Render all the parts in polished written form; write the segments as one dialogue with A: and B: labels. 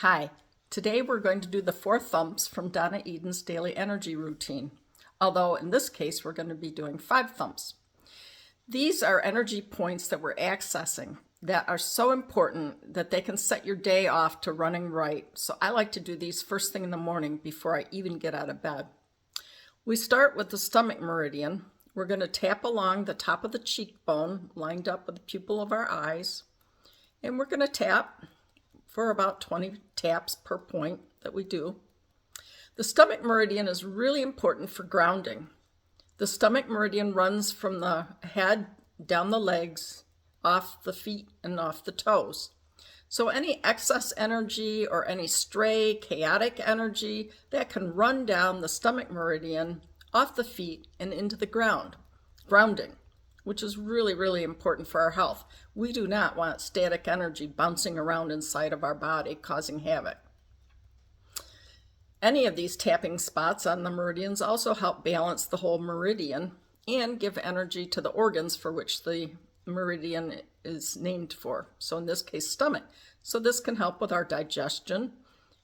A: Hi, today we're going to do the 4 thumps from Donna Eden's daily energy routine, although in this case we're going to be doing 5 thumps. These are energy points that we're accessing that are so important that they can set your day off to running right. So I like to do these first thing in the morning before I even get out of bed. We start with the stomach meridian. We're going to tap along the top of the cheekbone, lined up with the pupil of our eyes, and we're going to tap for about 20 taps per point that we do. The stomach meridian is really important for grounding. The stomach meridian runs from the head down the legs, off the feet, and off the toes. So any excess energy or any stray, chaotic energy that can run down the stomach meridian, off the feet, and into the grounding, which is really, really important for our health. We do not want static energy bouncing around inside of our body, causing havoc. Any of these tapping spots on the meridians also help balance the whole meridian and give energy to the organs for which the meridian is named for. So in this case, stomach. So this can help with our digestion.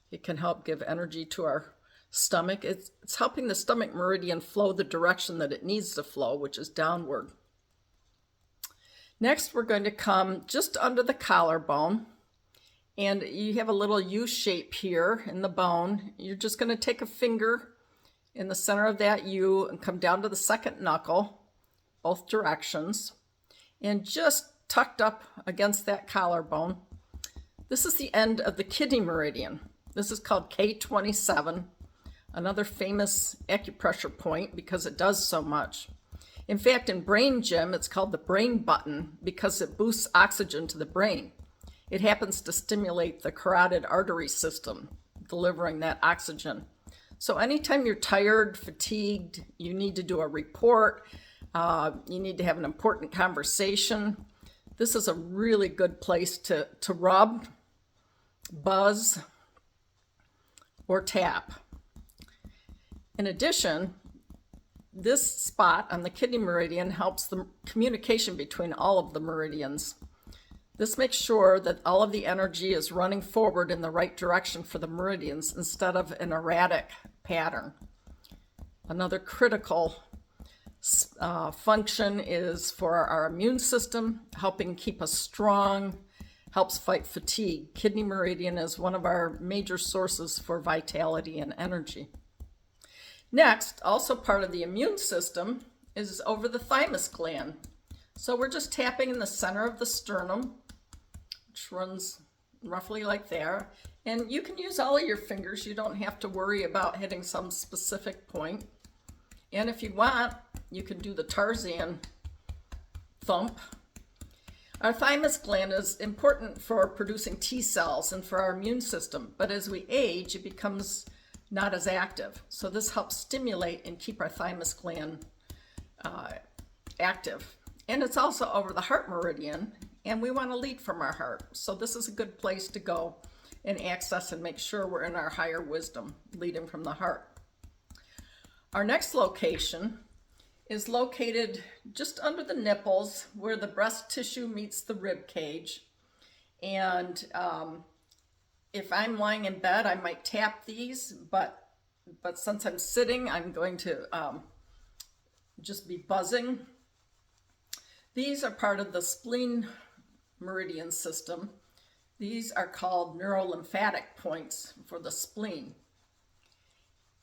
A: It can help give energy to our stomach. It's helping the stomach meridian flow the direction that it needs to flow, which is downward. Next, we're going to come just under the collarbone, and you have a little U shape here in the bone. You're just going to take a finger in the center of that U and come down to the second knuckle, both directions, and just tucked up against that collarbone. This is the end of the kidney meridian. This is called K27, another famous acupressure point because it does so much. In fact, in brain gym, it's called the brain button because it boosts oxygen to the brain. It happens to stimulate the carotid artery system, delivering that oxygen. So anytime you're tired, fatigued, you need to do a report, you need to have an important conversation, this is a really good place to rub, buzz, or tap. In addition, this spot on the kidney meridian helps the communication between all of the meridians. This makes sure that all of the energy is running forward in the right direction for the meridians instead of an erratic pattern. Another critical function is for our immune system, helping keep us strong, helps fight fatigue. Kidney meridian is one of our major sources for vitality and energy. Next, also part of the immune system, is over the thymus gland. So we're just tapping in the center of the sternum, which runs roughly like there. And you can use all of your fingers. You don't have to worry about hitting some specific point. And if you want, you can do the Tarzan thump. Our thymus gland is important for producing T cells and for our immune system. But as we age, it becomes not as active. So this helps stimulate and keep our thymus gland active. And it's also over the heart meridian, and we want to lead from our heart. So this is a good place to go and access and make sure we're in our higher wisdom, leading from the heart. Our next location is located just under the nipples where the breast tissue meets the rib cage. And if I'm lying in bed, I might tap these, but since I'm sitting, I'm going to just be buzzing. These are part of the spleen meridian system. These are called neurolymphatic points for the spleen.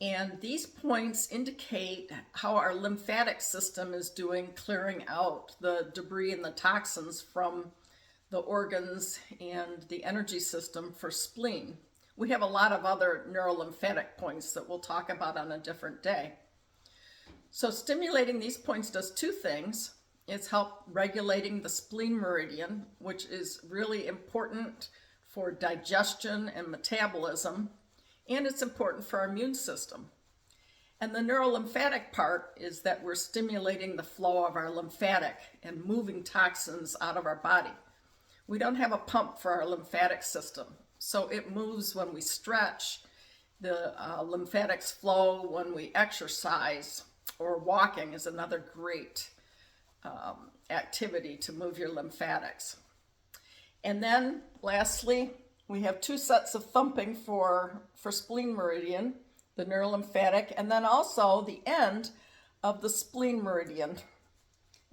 A: And these points indicate how our lymphatic system is doing, clearing out the debris and the toxins from the organs and the energy system for spleen. We have a lot of other neurolymphatic points that we'll talk about on a different day. So stimulating these points does 2 things. It's help regulating the spleen meridian, which is really important for digestion and metabolism, and it's important for our immune system. And the neurolymphatic part is that we're stimulating the flow of our lymphatic and moving toxins out of our body. We don't have a pump for our lymphatic system, so it moves when we stretch. The lymphatics flow when we exercise, or walking is another great activity to move your lymphatics. And then lastly, We have 2 sets of thumping for spleen meridian, the neurolymphatic, and then also the end of the spleen meridian.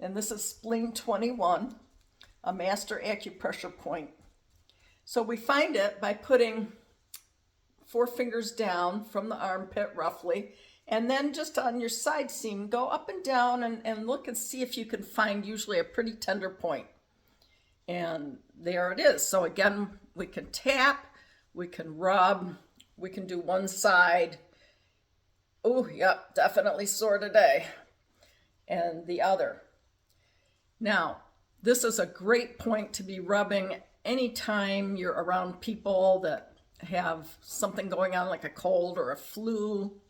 A: And this is spleen 21, a master acupressure point. So we find it by putting 4 fingers down from the armpit roughly, and then just on your side seam, go up and down and look and see if you can find usually a pretty tender point. And there it is. So again, we can tap, we can rub, we can do one side. Oh, yep, definitely sore today. And the other. Now, this is a great point to be rubbing anytime you're around people that have something going on like a cold or a flu.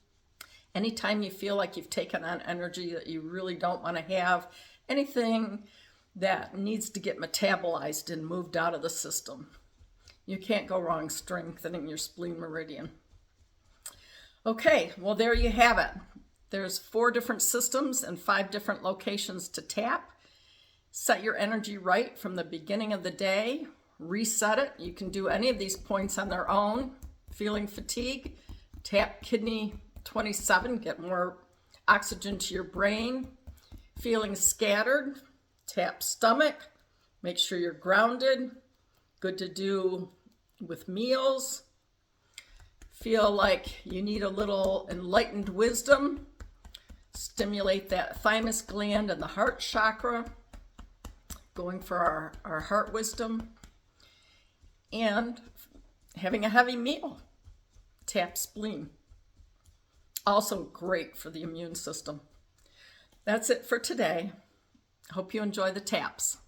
A: Anytime you feel like you've taken on energy that you really don't want to have, anything that needs to get metabolized and moved out of the system. You can't go wrong strengthening your spleen meridian. Okay, well there you have it. There's 4 different systems and 5 different locations to tap. Set your energy right from the beginning of the day. Reset it. You can do any of these points on their own. Feeling fatigue, tap kidney 27, get more oxygen to your brain. Feeling scattered, tap stomach, make sure you're grounded. Good to do with meals. Feel like you need a little enlightened wisdom. Stimulate that thymus gland and the heart chakra. Going for our heart wisdom. And having a heavy meal. Tap spleen. Also great for the immune system. That's it for today. Hope you enjoy the taps.